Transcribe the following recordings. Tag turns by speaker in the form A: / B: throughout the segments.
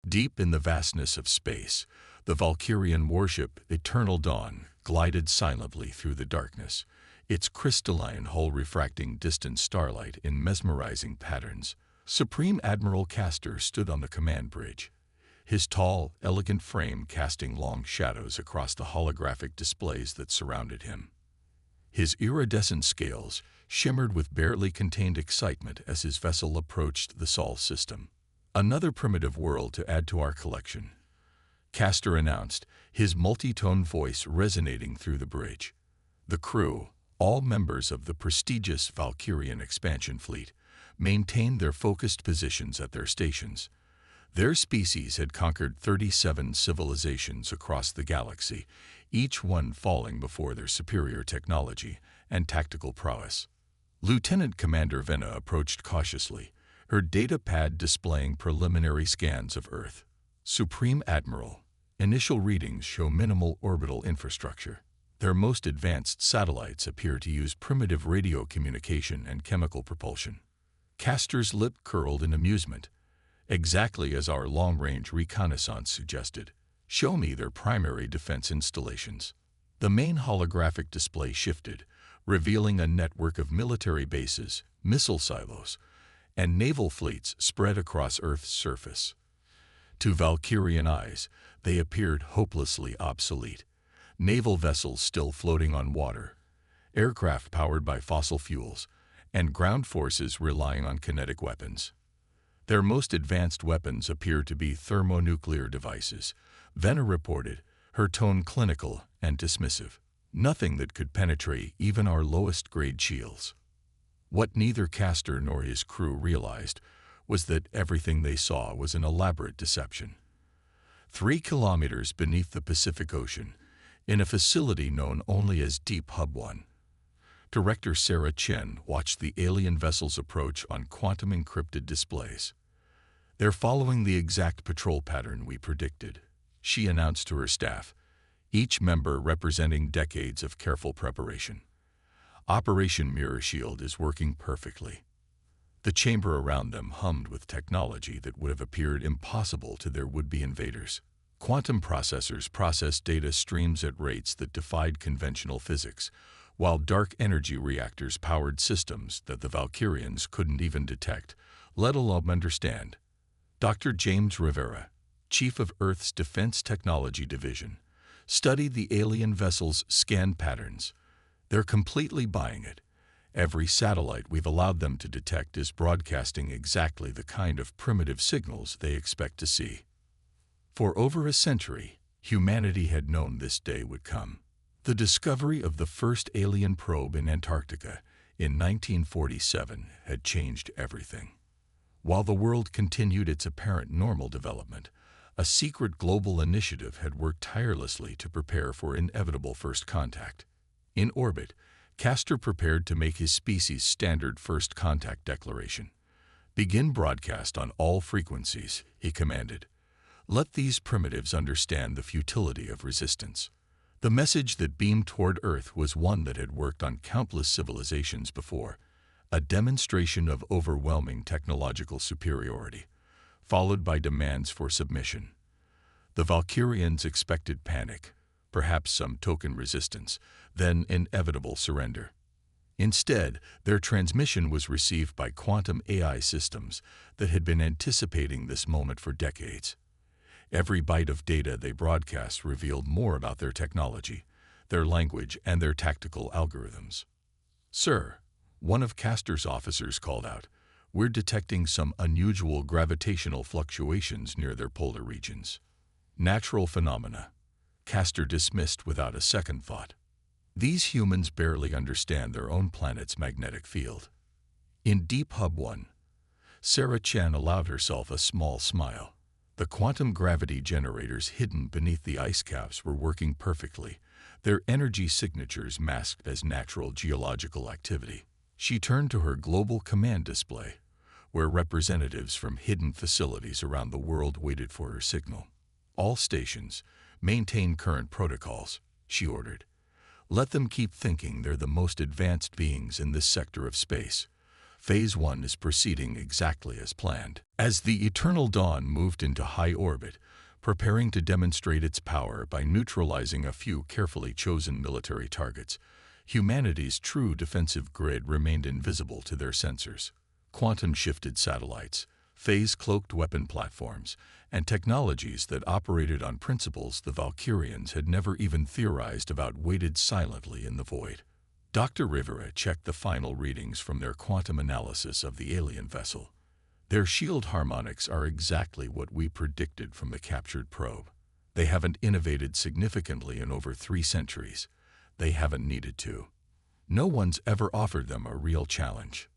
A: Deep in the vastness of space, the Valkyrian warship Eternal Dawn glided silently through the darkness, its crystalline hull refracting distant starlight in mesmerizing patterns. Supreme Admiral Castor stood on the command bridge, his tall, elegant frame casting long shadows across the holographic displays that surrounded him. His iridescent scales shimmered with barely contained excitement as his vessel approached the Sol system. "Another primitive world to add to our collection," Castor announced, his multi-tone voice resonating through the bridge. The crew, all members of the prestigious Valkyrian expansion fleet, maintained their focused positions at their stations. Their species had conquered 37 civilizations across the galaxy, each one falling before their superior technology and tactical prowess. Lieutenant Commander Venna approached cautiously, her data pad displaying preliminary scans of Earth. "Supreme Admiral, initial readings show minimal orbital infrastructure. Their most advanced satellites appear to use primitive radio communication and chemical propulsion." Castor's lip curled in amusement. "Exactly as our long-range reconnaissance suggested. Show me their primary defense installations." The main holographic display shifted, revealing a network of military bases, missile silos, and naval fleets spread across Earth's surface. To Valkyrian eyes, they appeared hopelessly obsolete. Naval vessels still floating on water, aircraft powered by fossil fuels, and ground forces relying on kinetic weapons. Their most advanced weapons appear to be thermonuclear devices, Venna reported, her tone clinical and dismissive. "Nothing that could penetrate even our lowest-grade shields." What neither Castor nor his crew realized was that everything they saw was an elaborate deception. 3 kilometers beneath the Pacific Ocean, in a facility known only as Deep Hub 1, Director Sarah Chen watched the alien vessels approach on quantum-encrypted displays. "They're following the exact patrol pattern we predicted," she announced to her staff, each member representing decades of careful preparation. "Operation Mirror Shield is working perfectly." The chamber around them hummed with technology that would have appeared impossible to their would-be invaders. Quantum processors processed data streams at rates that defied conventional physics, while dark energy reactors powered systems that the Valkyrians couldn't even detect, let alone understand. Dr. James Rivera, chief of Earth's Defense Technology Division, studied the alien vessels' scan patterns. "They're completely buying it. Every satellite we've allowed them to detect is broadcasting exactly the kind of primitive signals they expect to see." For over a century, humanity had known this day would come. The discovery of the first alien probe in Antarctica in 1947 had changed everything. While the world continued its apparent normal development, a secret global initiative had worked tirelessly to prepare for inevitable first contact. In orbit, Castor prepared to make his species' standard first contact declaration. "Begin broadcast on all frequencies," he commanded. "Let these primitives understand the futility of resistance." The message that beamed toward Earth was one that had worked on countless civilizations before, a demonstration of overwhelming technological superiority, followed by demands for submission. The Valkyrians expected panic, perhaps some token resistance, then inevitable surrender. Instead, their transmission was received by quantum AI systems that had been anticipating this moment for decades. Every byte of data they broadcast revealed more about their technology, their language, and their tactical algorithms. "Sir," one of Castor's officers called out, "we're detecting some unusual gravitational fluctuations near their polar regions." "Natural phenomena," Castor dismissed without a second thought. "These humans barely understand their own planet's magnetic field." In Deep Hub 1, Sarah Chen allowed herself a small smile. The quantum gravity generators hidden beneath the ice caps were working perfectly, their energy signatures masked as natural geological activity. She turned to her global command display, where representatives from hidden facilities around the world waited for her signal. "All stations, maintain current protocols," she ordered. "Let them keep thinking they're the most advanced beings in this sector of space. Phase 1 is proceeding exactly as planned. As the Eternal Dawn moved into high orbit, preparing to demonstrate its power by neutralizing a few carefully chosen military targets, humanity's true defensive grid remained invisible to their sensors. Quantum-shifted satellites, phase-cloaked weapon platforms, and technologies that operated on principles the Valkyrians had never even theorized about waited silently in the void. Dr. Rivera checked the final readings from their quantum analysis of the alien vessel. Their shield harmonics are exactly what we predicted from the captured probe. They haven't innovated significantly in over 3 centuries. They haven't needed to. No one's ever offered them a real challenge.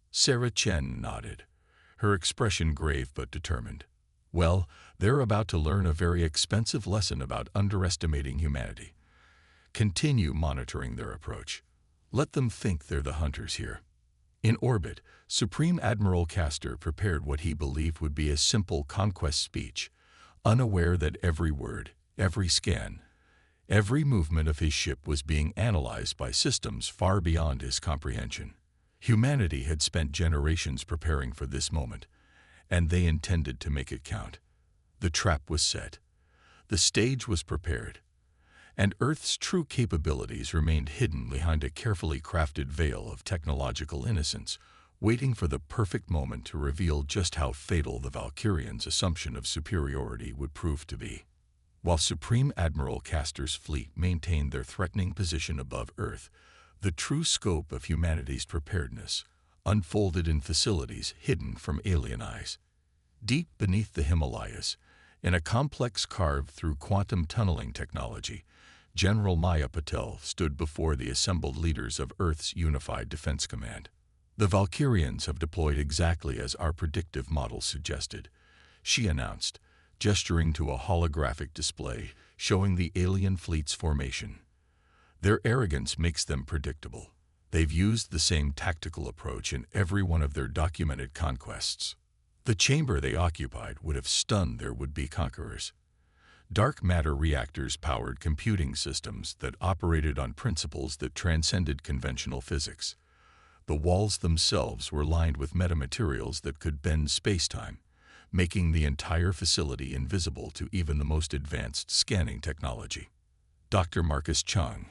A: Sarah Chen nodded, her expression grave but determined. Well, they're about to learn a very expensive lesson about underestimating humanity. Continue monitoring their approach. Let them think they're the hunters here. In orbit, Supreme Admiral Castor prepared what he believed would be a simple conquest speech, unaware that every word, every scan, every movement of his ship was being analyzed by systems far beyond his comprehension. Humanity had spent generations preparing for this moment, and they intended to make it count. The trap was set. The stage was prepared. And Earth's true capabilities remained hidden behind a carefully crafted veil of technological innocence, waiting for the perfect moment to reveal just how fatal the Valkyrians' assumption of superiority would prove to be. While Supreme Admiral Castor's fleet maintained their threatening position above Earth, the true scope of humanity's preparedness unfolded in facilities hidden from alien eyes. Deep beneath the Himalayas, in a complex carved through quantum tunneling technology, General Maya Patel stood before the assembled leaders of Earth's Unified Defense Command. The Valkyrians have deployed exactly as our predictive model suggested, she announced, gesturing to a holographic display showing the alien fleet's formation. Their arrogance makes them predictable. They've used the same tactical approach in every one of their documented conquests. The chamber they occupied would have stunned their would-be conquerors. Dark matter reactors powered computing systems that operated on principles that transcended conventional physics. The walls themselves were lined with metamaterials that could bend space-time, making the entire facility invisible to even the most advanced scanning technology. Dr. Marcus Chung,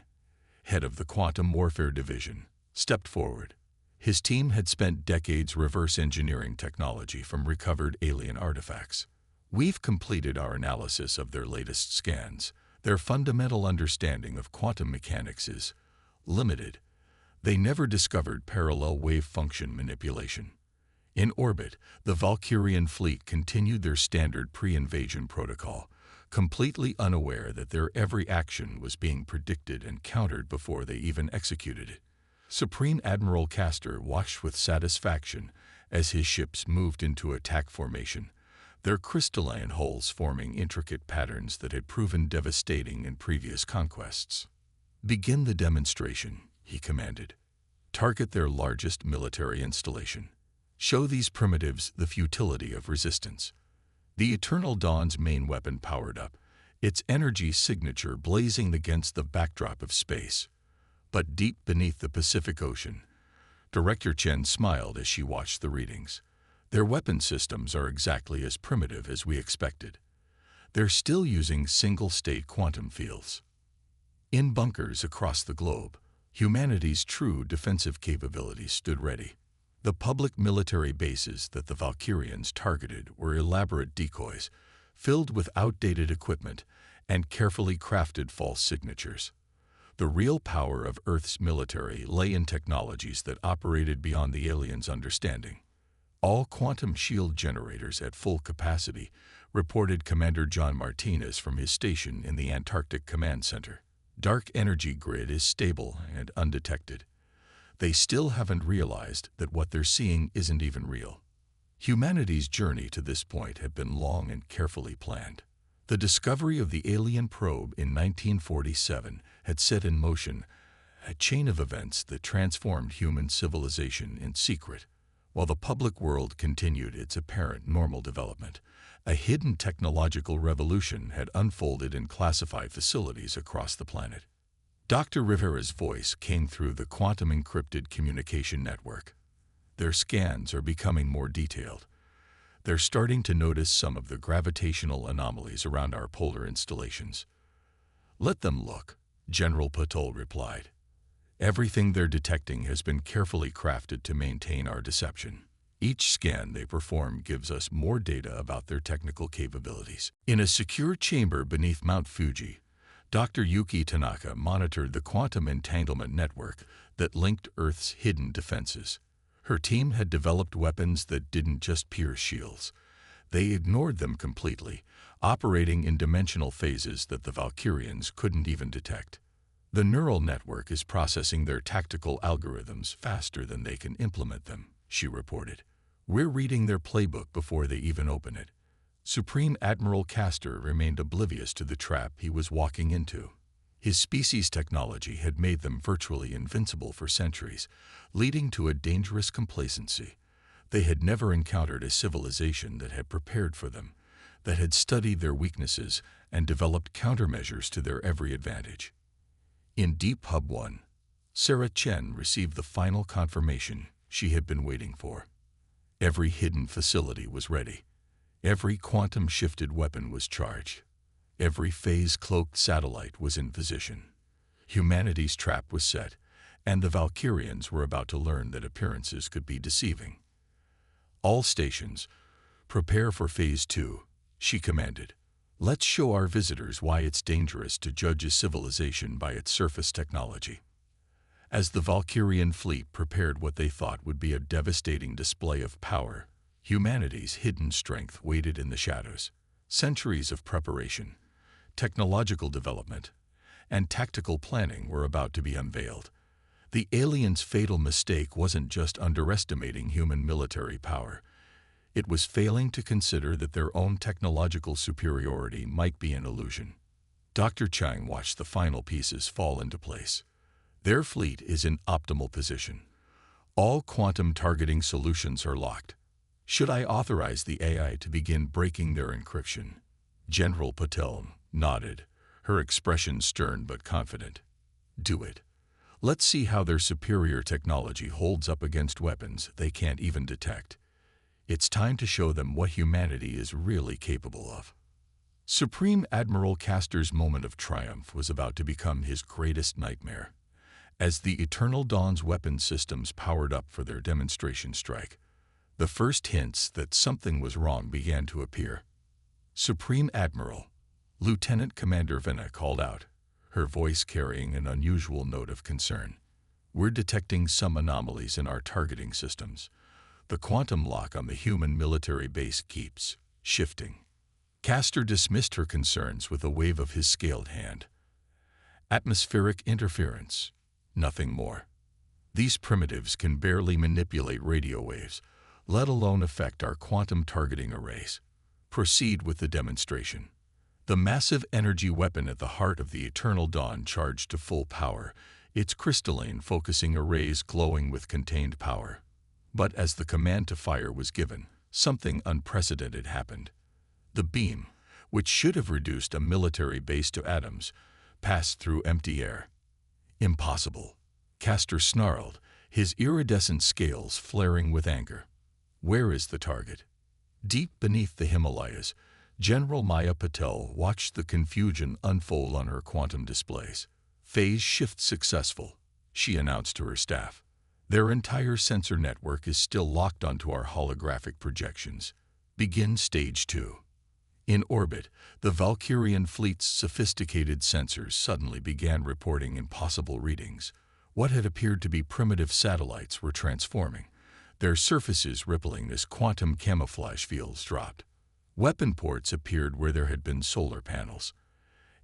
A: head of the Quantum Warfare Division, stepped forward. His team had spent decades reverse engineering technology from recovered alien artifacts. We've completed our analysis of their latest scans. Their fundamental understanding of quantum mechanics is limited. They never discovered parallel wave function manipulation. In orbit, the Valkyrian fleet continued their standard pre-invasion protocol, completely unaware that their every action was being predicted and countered before they even executed it. Supreme Admiral Castor watched with satisfaction as his ships moved into attack formation, their crystalline hulls forming intricate patterns that had proven devastating in previous conquests. "Begin the demonstration," he commanded. "Target their largest military installation. Show these primitives the futility of resistance." The Eternal Dawn's main weapon powered up, its energy signature blazing against the backdrop of space. But deep beneath the Pacific Ocean, Director Chen smiled as she watched the readings. Their weapon systems are exactly as primitive as we expected. They're still using single-state quantum fields. In bunkers across the globe, humanity's true defensive capabilities stood ready. The public military bases that the Valkyrians targeted were elaborate decoys, filled with outdated equipment and carefully crafted false signatures. The real power of Earth's military lay in technologies that operated beyond the aliens' understanding. All quantum shield generators at full capacity, reported Commander John Martinez from his station in the Antarctic Command Center. Dark energy grid is stable and undetected. They still haven't realized that what they're seeing isn't even real. Humanity's journey to this point had been long and carefully planned. The discovery of the alien probe in 1947 had set in motion a chain of events that transformed human civilization in secret. While the public world continued its apparent normal development, a hidden technological revolution had unfolded in classified facilities across the planet. Dr. Rivera's voice came through the quantum-encrypted communication network. Their scans are becoming more detailed. They're starting to notice some of the gravitational anomalies around our polar installations. "Let them look," General Patel replied. "Everything they're detecting has been carefully crafted to maintain our deception. Each scan they perform gives us more data about their technical capabilities." In a secure chamber beneath Mount Fuji, Dr. Yuki Tanaka monitored the quantum entanglement network that linked Earth's hidden defenses. Her team had developed weapons that didn't just pierce shields. They ignored them completely, operating in dimensional phases that the Valkyrians couldn't even detect. "The neural network is processing their tactical algorithms faster than they can implement them," she reported. "We're reading their playbook before they even open it." Supreme Admiral Castor remained oblivious to the trap he was walking into. His species' technology had made them virtually invincible for centuries, leading to a dangerous complacency. They had never encountered a civilization that had prepared for them, that had studied their weaknesses and developed countermeasures to their every advantage. In Deep Hub 1, Sarah Chen received the final confirmation she had been waiting for. Every hidden facility was ready. Every quantum-shifted weapon was charged. Every phase-cloaked satellite was in position. Humanity's trap was set, and the Valkyrians were about to learn that appearances could be deceiving. "All stations, prepare for Phase 2, she commanded. "Let's show our visitors why it's dangerous to judge a civilization by its surface technology." As the Valkyrian fleet prepared what they thought would be a devastating display of power, humanity's hidden strength waited in the shadows. Centuries of preparation, technological development, and tactical planning were about to be unveiled. The aliens' fatal mistake wasn't just underestimating human military power. It was failing to consider that their own technological superiority might be an illusion. Dr. Chang watched the final pieces fall into place. Their fleet is in optimal position. All quantum targeting solutions are locked. Should I authorize the AI to begin breaking their encryption? General Patel nodded, her expression stern but confident. "Do it. Let's see how their superior technology holds up against weapons they can't even detect. It's time to show them what humanity is really capable of." Supreme Admiral Castor's moment of triumph was about to become his greatest nightmare. As the Eternal Dawn's weapon systems powered up for their demonstration strike, the first hints that something was wrong began to appear. "Supreme Admiral," Lieutenant Commander Vena called out, her voice carrying an unusual note of concern. "We're detecting some anomalies in our targeting systems. The quantum lock on the human military base keeps shifting." Castor dismissed her concerns with a wave of his scaled hand. "Atmospheric interference. Nothing more. These primitives can barely manipulate radio waves, let alone affect our quantum targeting arrays. Proceed with the demonstration." The massive energy weapon at the heart of the Eternal Dawn charged to full power, its crystalline focusing arrays glowing with contained power. But as the command to fire was given, something unprecedented happened. The beam, which should have reduced a military base to atoms, passed through empty air. "Impossible," Castor snarled, his iridescent scales flaring with anger. "Where is the target?" Deep beneath the Himalayas, General Maya Patel watched the confusion unfold on her quantum displays. "Phase shift successful," she announced to her staff. "Their entire sensor network is still locked onto our holographic projections. Begin Stage 2. In orbit, the Valkyrian fleet's sophisticated sensors suddenly began reporting impossible readings. What had appeared to be primitive satellites were transforming, their surfaces rippling as quantum camouflage fields dropped. Weapon ports appeared where there had been solar panels.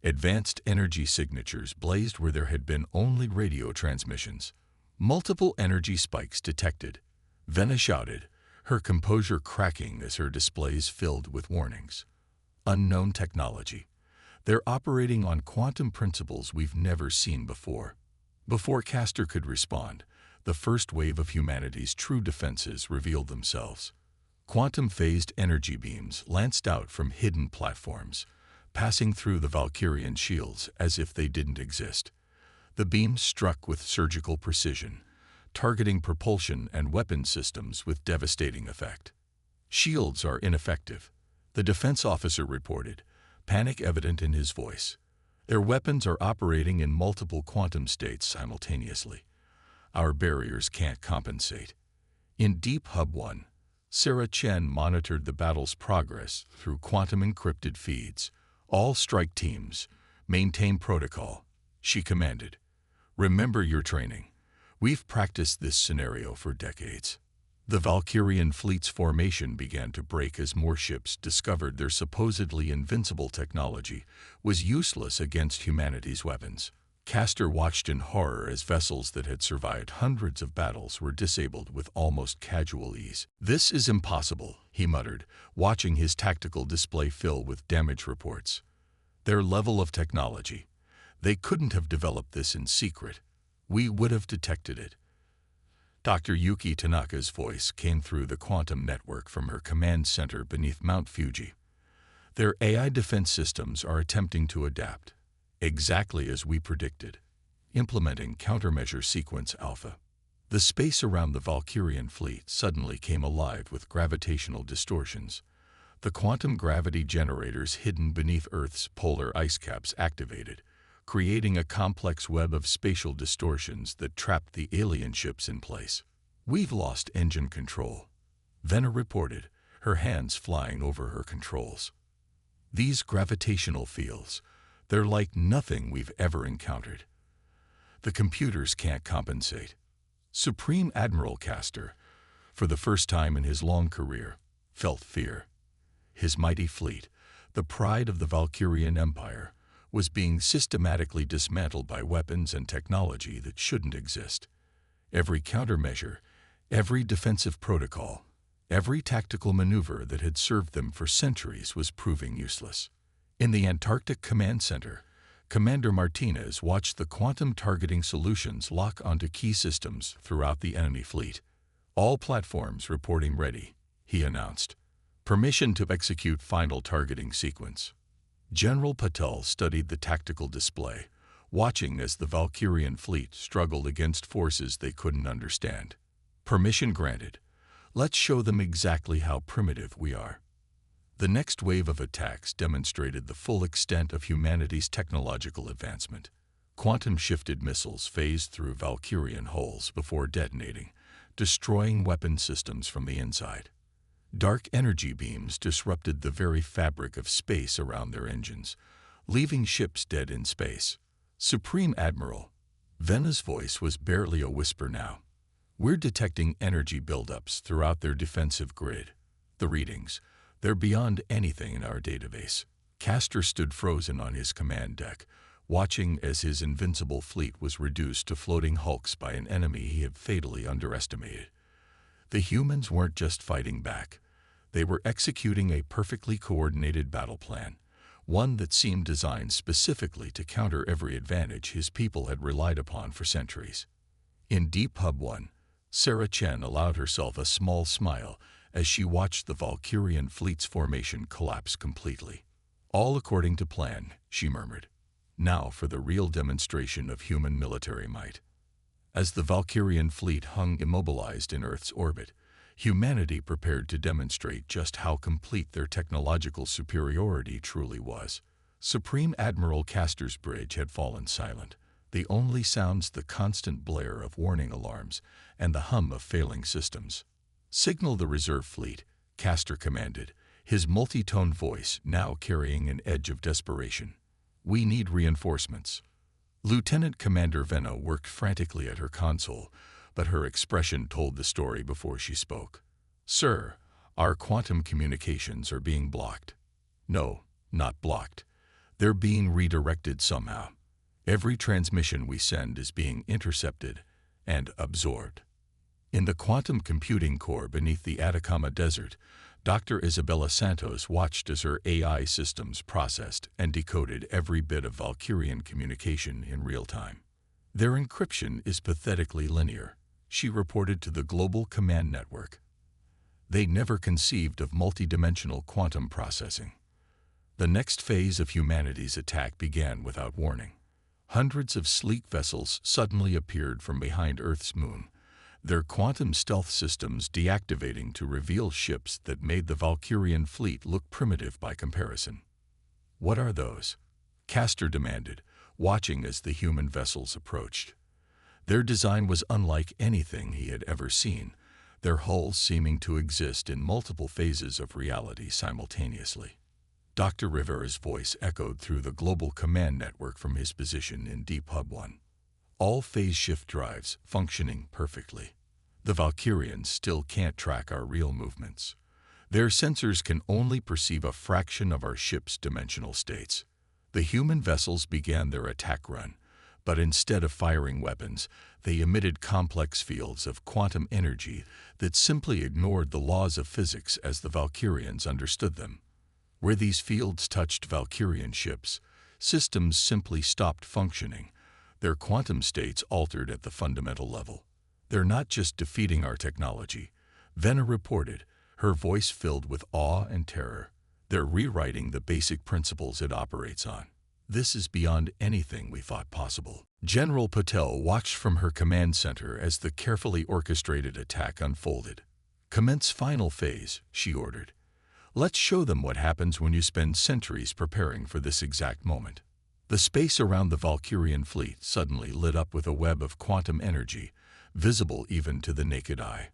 A: Advanced energy signatures blazed where there had been only radio transmissions. Multiple energy spikes detected. Vena shouted, her composure cracking as her displays filled with warnings. "Unknown technology. They're operating on quantum principles we've never seen before." Before Castor could respond, the first wave of humanity's true defenses revealed themselves. Quantum-phased energy beams lanced out from hidden platforms, passing through the Valkyrian shields as if they didn't exist. The beams struck with surgical precision, targeting propulsion and weapon systems with devastating effect. Shields are ineffective, the defense officer reported, panic evident in his voice. Their weapons are operating in multiple quantum states simultaneously. Our barriers can't compensate. In Deep Hub 1, Sarah Chen monitored the battle's progress through quantum-encrypted feeds. All strike teams, maintain protocol, she commanded. Remember your training. We've practiced this scenario for decades. The Valkyrian fleet's formation began to break as more ships discovered their supposedly invincible technology was useless against humanity's weapons. Castor watched in horror as vessels that had survived hundreds of battles were disabled with almost casual ease. "This is impossible," he muttered, watching his tactical display fill with damage reports. "Their level of technology. They couldn't have developed this in secret. We would have detected it." Dr. Yuki Tanaka's voice came through the quantum network from her command center beneath Mount Fuji. "Their AI defense systems are attempting to adapt, exactly as we predicted, implementing countermeasure sequence alpha." The space around the Valkyrian fleet suddenly came alive with gravitational distortions. The quantum gravity generators hidden beneath Earth's polar ice caps activated, creating a complex web of spatial distortions that trapped the alien ships in place. "We've lost engine control," Venna reported, her hands flying over her controls. "These gravitational fields, they're like nothing we've ever encountered. The computers can't compensate." Supreme Admiral Castor, for the first time in his long career, felt fear. His mighty fleet, the pride of the Valkyrian Empire, was being systematically dismantled by weapons and technology that shouldn't exist. Every countermeasure, every defensive protocol, every tactical maneuver that had served them for centuries was proving useless. In the Antarctic Command Center, Commander Martinez watched the quantum targeting solutions lock onto key systems throughout the enemy fleet. "All platforms reporting ready," he announced. "Permission to execute final targeting sequence." General Patel studied the tactical display, watching as the Valkyrian fleet struggled against forces they couldn't understand. "Permission granted. Let's show them exactly how primitive we are." The next wave of attacks demonstrated the full extent of humanity's technological advancement. Quantum-shifted missiles phased through Valkyrian hulls before detonating, destroying weapon systems from the inside. Dark energy beams disrupted the very fabric of space around their engines, leaving ships dead in space. "Supreme Admiral," Venna's voice was barely a whisper now. "We're detecting energy buildups throughout their defensive grid. The readings, they're beyond anything in our database." Castor stood frozen on his command deck, watching as his invincible fleet was reduced to floating hulks by an enemy he had fatally underestimated. The humans weren't just fighting back. They were executing a perfectly coordinated battle plan, one that seemed designed specifically to counter every advantage his people had relied upon for centuries. In Deep Hub 1, Sarah Chen allowed herself a small smile as she watched the Valkyrian fleet's formation collapse completely. "All according to plan," she murmured. "Now for the real demonstration of human military might." As the Valkyrian fleet hung immobilized in Earth's orbit, humanity prepared to demonstrate just how complete their technological superiority truly was. Supreme Admiral Castor's bridge had fallen silent, the only sounds the constant blare of warning alarms and the hum of failing systems. "Signal the reserve fleet," Castor commanded, his multi-tone voice now carrying an edge of desperation. "We need reinforcements." Lieutenant Commander Venna worked frantically at her console, but her expression told the story before she spoke. "Sir, our quantum communications are being blocked." "No, not blocked. They're being redirected somehow. Every transmission we send is being intercepted and absorbed." In the quantum computing core beneath the Atacama Desert, Dr. Isabella Santos watched as her AI systems processed and decoded every bit of Valkyrian communication in real time. "Their encryption is pathetically linear," she reported to the Global Command Network. "They never conceived of multidimensional quantum processing." The next phase of humanity's attack began without warning. Hundreds of sleek vessels suddenly appeared from behind Earth's moon, their quantum stealth systems deactivating to reveal ships that made the Valkyrian fleet look primitive by comparison. "What are those?" Castor demanded, watching as the human vessels approached. Their design was unlike anything he had ever seen, their hulls seeming to exist in multiple phases of reality simultaneously. Dr. Rivera's voice echoed through the global command network from his position in Deep Hub 1. All phase shift drives functioning perfectly. The Valkyrians still can't track our real movements. Their sensors can only perceive a fraction of our ship's dimensional states. The human vessels began their attack run, but instead of firing weapons, they emitted complex fields of quantum energy that simply ignored the laws of physics as the Valkyrians understood them. Where these fields touched Valkyrian ships, systems simply stopped functioning. Their quantum states altered at the fundamental level. "They're not just defeating our technology," Venna reported, her voice filled with awe and terror. "They're rewriting the basic principles it operates on. This is beyond anything we thought possible." General Patel watched from her command center as the carefully orchestrated attack unfolded. "Commence final phase," she ordered. "Let's show them what happens when you spend centuries preparing for this exact moment." The space around the Valkyrian fleet suddenly lit up with a web of quantum energy, visible even to the naked eye.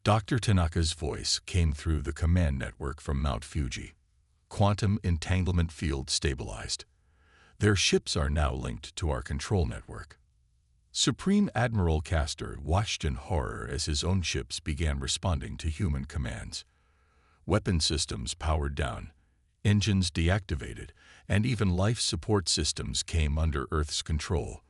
A: Dr. Tanaka's voice came through the command network from Mount Fuji. "Quantum entanglement field stabilized. Their ships are now linked to our control network." Supreme Admiral Castor watched in horror as his own ships began responding to human commands. Weapon systems powered down, engines deactivated, and even life support systems came under Earth's control.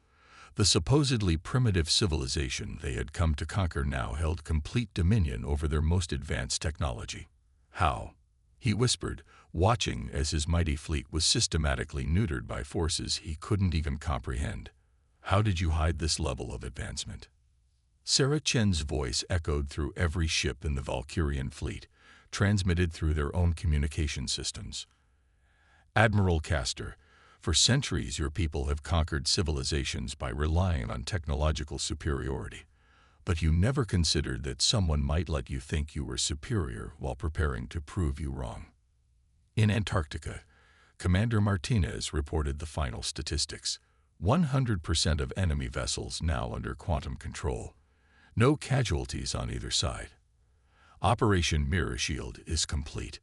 A: The supposedly primitive civilization they had come to conquer now held complete dominion over their most advanced technology. "How?" he whispered, watching as his mighty fleet was systematically neutered by forces he couldn't even comprehend. "How did you hide this level of advancement?" Sarah Chen's voice echoed through every ship in the Valkyrian fleet, transmitted through their own communication systems. "Admiral Castor, for centuries your people have conquered civilizations by relying on technological superiority. But you never considered that someone might let you think you were superior while preparing to prove you wrong." In Antarctica, Commander Martinez reported the final statistics. 100% of enemy vessels now under quantum control. No casualties on either side. Operation Mirror Shield is complete.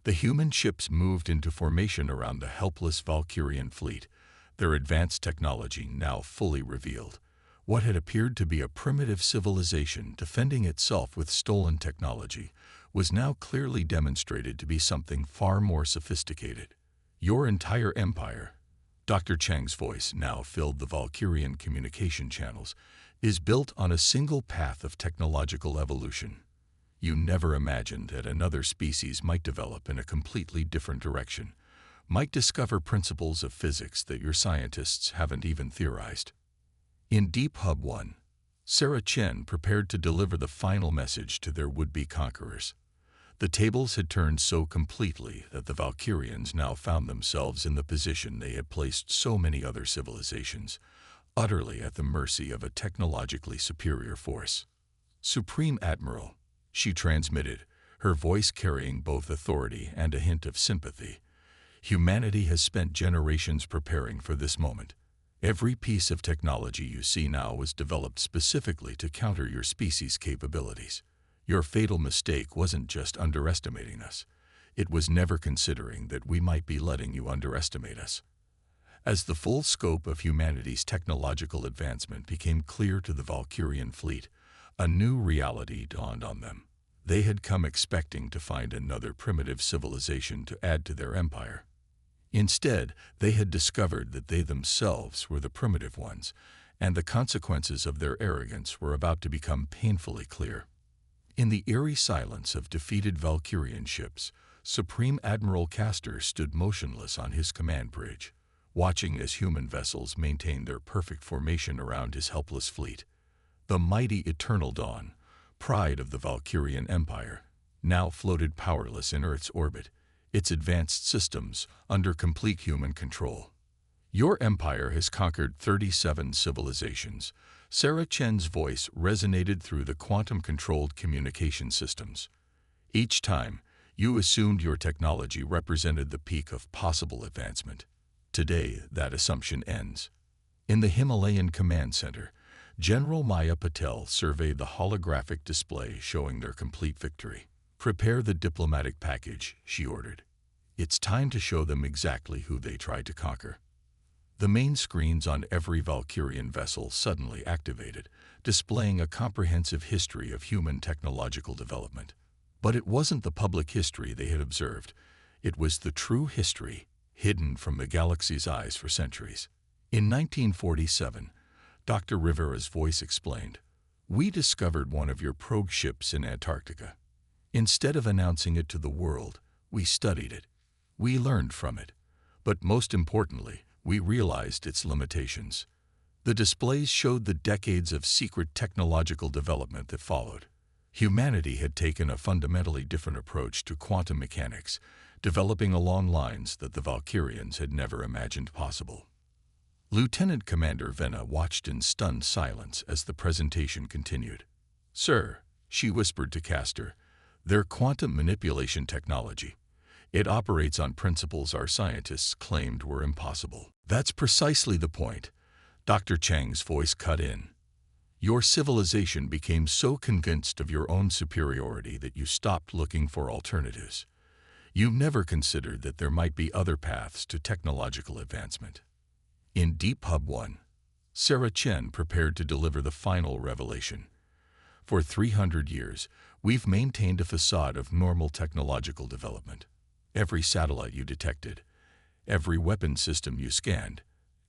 A: The human ships moved into formation around the helpless Valkyrian fleet, their advanced technology now fully revealed. What had appeared to be a primitive civilization defending itself with stolen technology was now clearly demonstrated to be something far more sophisticated. "Your entire empire," Dr. Chang's voice now filled the Valkyrian communication channels, "is built on a single path of technological evolution. You never imagined that another species might develop in a completely different direction, might discover principles of physics that your scientists haven't even theorized." In Deep Hub 1, Sarah Chen prepared to deliver the final message to their would-be conquerors. The tables had turned so completely that the Valkyrians now found themselves in the position they had placed so many other civilizations, utterly at the mercy of a technologically superior force. "Supreme Admiral," she transmitted, her voice carrying both authority and a hint of sympathy, "humanity has spent generations preparing for this moment. Every piece of technology you see now was developed specifically to counter your species' capabilities. Your fatal mistake wasn't just underestimating us. It was never considering that we might be letting you underestimate us." As the full scope of humanity's technological advancement became clear to the Valkyrian fleet, a new reality dawned on them. They had come expecting to find another primitive civilization to add to their empire. Instead, they had discovered that they themselves were the primitive ones, and the consequences of their arrogance were about to become painfully clear. In the eerie silence of defeated Valkyrian ships, Supreme Admiral Castor stood motionless on his command bridge, watching as human vessels maintained their perfect formation around his helpless fleet. The mighty Eternal Dawn, pride of the Valkyrian Empire, now floated powerless in Earth's orbit, its advanced systems under complete human control. Your empire has conquered 37 civilizations. Sarah Chen's voice resonated through the quantum-controlled communication systems. Each time, you assumed your technology represented the peak of possible advancement. Today, that assumption ends. In the Himalayan Command Center, General Maya Patel surveyed the holographic display showing their complete victory. "Prepare the diplomatic package," she ordered. "It's time to show them exactly who they tried to conquer." The main screens on every Valkyrian vessel suddenly activated, displaying a comprehensive history of human technological development. But it wasn't the public history they had observed. It was the true history, hidden from the galaxy's eyes for centuries. In 1947, Dr. Rivera's voice explained, "We discovered one of your probe ships in Antarctica. Instead of announcing it to the world, we studied it. We learned from it. But most importantly, we realized its limitations." The displays showed the decades of secret technological development that followed. Humanity had taken a fundamentally different approach to quantum mechanics, developing along lines that the Valkyrians had never imagined possible. Lieutenant Commander Venna watched in stunned silence as the presentation continued. "Sir," she whispered to Castor, "their quantum manipulation technology. It operates on principles our scientists claimed were impossible." "That's precisely the point," Dr. Chang's voice cut in. "Your civilization became so convinced of your own superiority that you stopped looking for alternatives. You never considered that there might be other paths to technological advancement." In Deep Hub 1, Sarah Chen prepared to deliver the final revelation. "For 300 years, we've maintained a facade of normal technological development. Every satellite you detected, every weapon system you scanned,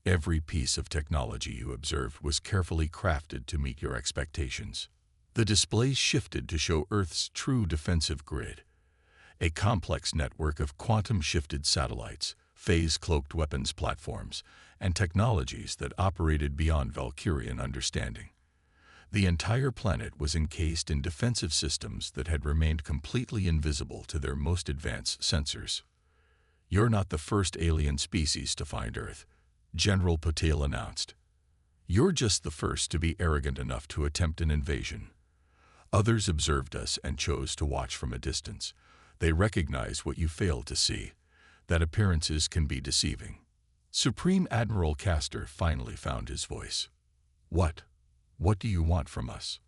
A: every piece of technology you observed was carefully crafted to meet your expectations." The displays shifted to show Earth's true defensive grid, a complex network of quantum-shifted satellites, phase-cloaked weapons platforms, and technologies that operated beyond Valkyrian understanding. The entire planet was encased in defensive systems that had remained completely invisible to their most advanced sensors. "You're not the first alien species to find Earth," General Patel announced. "You're just the first to be arrogant enough to attempt an invasion. Others observed us and chose to watch from a distance. They recognize what you failed to see, that appearances can be deceiving." Supreme Admiral Castor finally found his voice. What do you want from us?"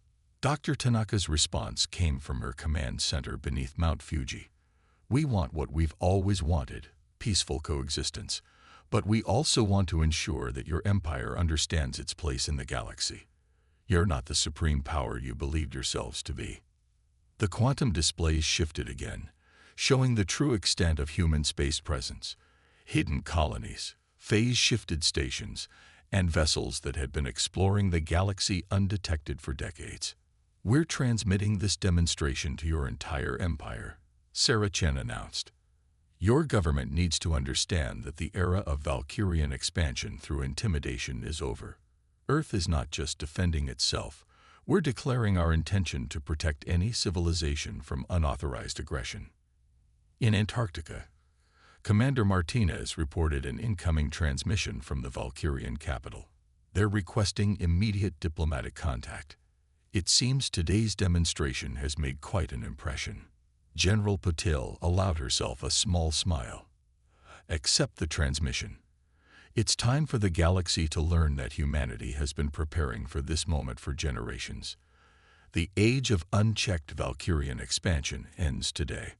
A: Dr. Tanaka's response came from her command center beneath Mount Fuji. "We want what we've always wanted, peaceful coexistence, but we also want to ensure that your empire understands its place in the galaxy. You're not the supreme power you believed yourselves to be." The quantum displays shifted again, showing the true extent of human space presence, hidden colonies, phase-shifted stations, and vessels that had been exploring the galaxy undetected for decades. "We're transmitting this demonstration to your entire empire," Sarah Chen announced. "Your government needs to understand that the era of Valkyrian expansion through intimidation is over. Earth is not just defending itself. We're declaring our intention to protect any civilization from unauthorized aggression." In Antarctica, Commander Martinez reported an incoming transmission from the Valkyrian capital. "They're requesting immediate diplomatic contact. It seems today's demonstration has made quite an impression." General Patel allowed herself a small smile. "Accept the transmission. It's time for the galaxy to learn that humanity has been preparing for this moment for generations. The age of unchecked Valkyrian expansion ends today."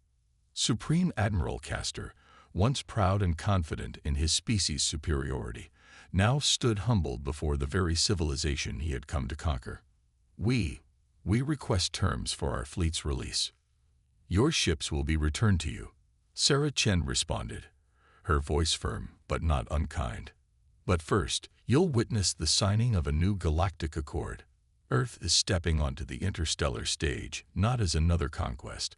A: Supreme Admiral Castor, once proud and confident in his species' superiority, now stood humbled before the very civilization he had come to conquer. We request terms for our fleet's release." "Your ships will be returned to you," Sarah Chen responded, her voice firm but not unkind. "But first, you'll witness the signing of a new galactic accord. Earth is stepping onto the interstellar stage not as another conquest,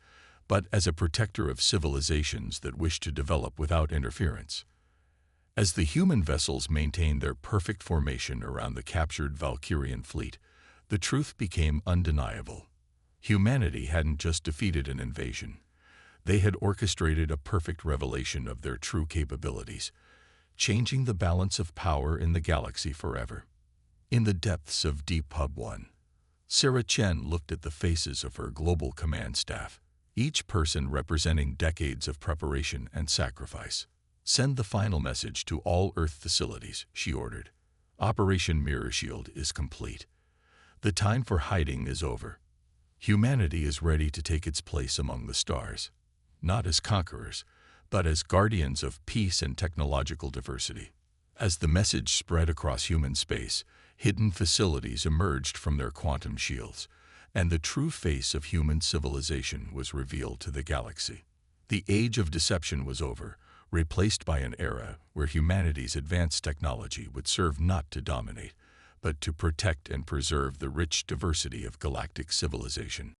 A: but as a protector of civilizations that wish to develop without interference." As the human vessels maintained their perfect formation around the captured Valkyrian fleet, the truth became undeniable. Humanity hadn't just defeated an invasion. They had orchestrated a perfect revelation of their true capabilities, changing the balance of power in the galaxy forever. In the depths of Deep Hub 1, Sarah Chen looked at the faces of her global command staff, each person representing decades of preparation and sacrifice. "Send the final message to all Earth facilities," she ordered. "Operation Mirror Shield is complete. The time for hiding is over. Humanity is ready to take its place among the stars, not as conquerors, but as guardians of peace and technological diversity." As the message spread across human space, hidden facilities emerged from their quantum shields, and the true face of human civilization was revealed to the galaxy. The age of deception was over, replaced by an era where humanity's advanced technology would serve not to dominate, but to protect and preserve the rich diversity of galactic civilization.